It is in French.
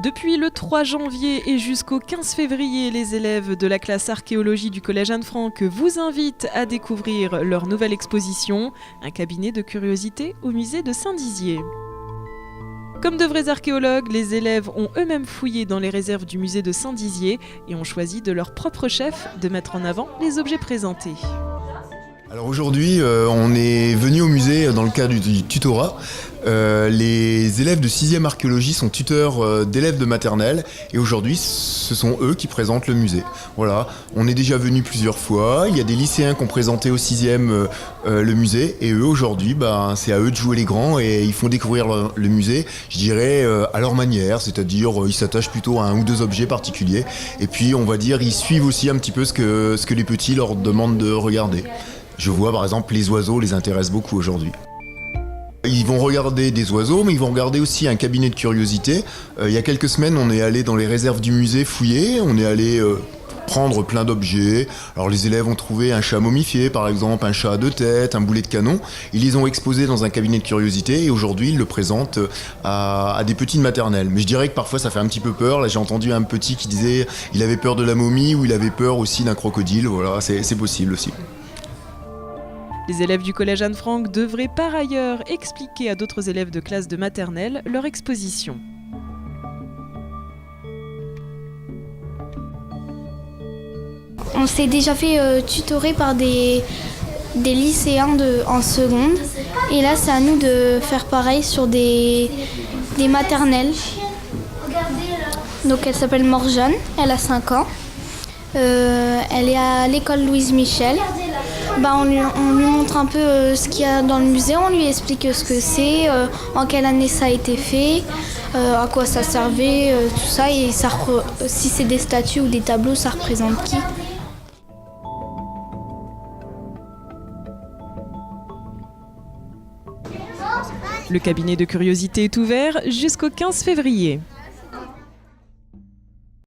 Depuis le 3 janvier et jusqu'au 15 février, les élèves de la classe archéologie du Collège Anne-Franck vous invitent à découvrir leur nouvelle exposition, un cabinet de curiosités au musée de Saint-Dizier. Comme de vrais archéologues, les élèves ont eux-mêmes fouillé dans les réserves du musée de Saint-Dizier et ont choisi de leur propre chef de mettre en avant les objets présentés. Alors aujourd'hui, on est venu au musée dans le cadre du tutorat. Les élèves de 6e archéologie sont tuteurs d'élèves de maternelle et aujourd'hui, ce sont eux qui présentent le musée. Voilà, on est déjà venu plusieurs fois, il y a des lycéens qui ont présenté au 6e le musée et eux aujourd'hui, c'est à eux de jouer les grands et ils font découvrir le musée, je dirais à leur manière, c'est-à-dire ils s'attachent plutôt à un ou deux objets particuliers et puis on va dire ils suivent aussi un petit peu ce que les petits leur demandent de regarder. Je vois par exemple les oiseaux les intéressent beaucoup aujourd'hui. Ils vont regarder des oiseaux, mais ils vont regarder aussi un cabinet de curiosité. Il y a quelques semaines, on est allé dans les réserves du musée fouiller, on est allé prendre plein d'objets. Alors les élèves ont trouvé un chat momifié par exemple, un chat à 2 têtes, un boulet de canon. Ils les ont exposés dans un cabinet de curiosité et aujourd'hui ils le présentent à des petits de maternelle. Mais je dirais que parfois ça fait un petit peu peur. Là j'ai entendu un petit qui disait il avait peur de la momie ou il avait peur aussi d'un crocodile. Voilà, c'est possible aussi. Les élèves du Collège Anne-Franck devraient par ailleurs expliquer à d'autres élèves de classe de maternelle leur exposition. On s'est déjà fait tutorer par des lycéens en seconde et là c'est à nous de faire pareil sur des maternelles. Donc elle s'appelle Morjane, elle a 5 ans. Elle est à l'école Louise Michel. On lui montre un peu ce qu'il y a dans le musée, on lui explique ce que c'est, en quelle année ça a été fait, à quoi ça servait, tout ça, et si c'est des statues ou des tableaux, ça représente qui. Le cabinet de curiosité est ouvert jusqu'au 15 février.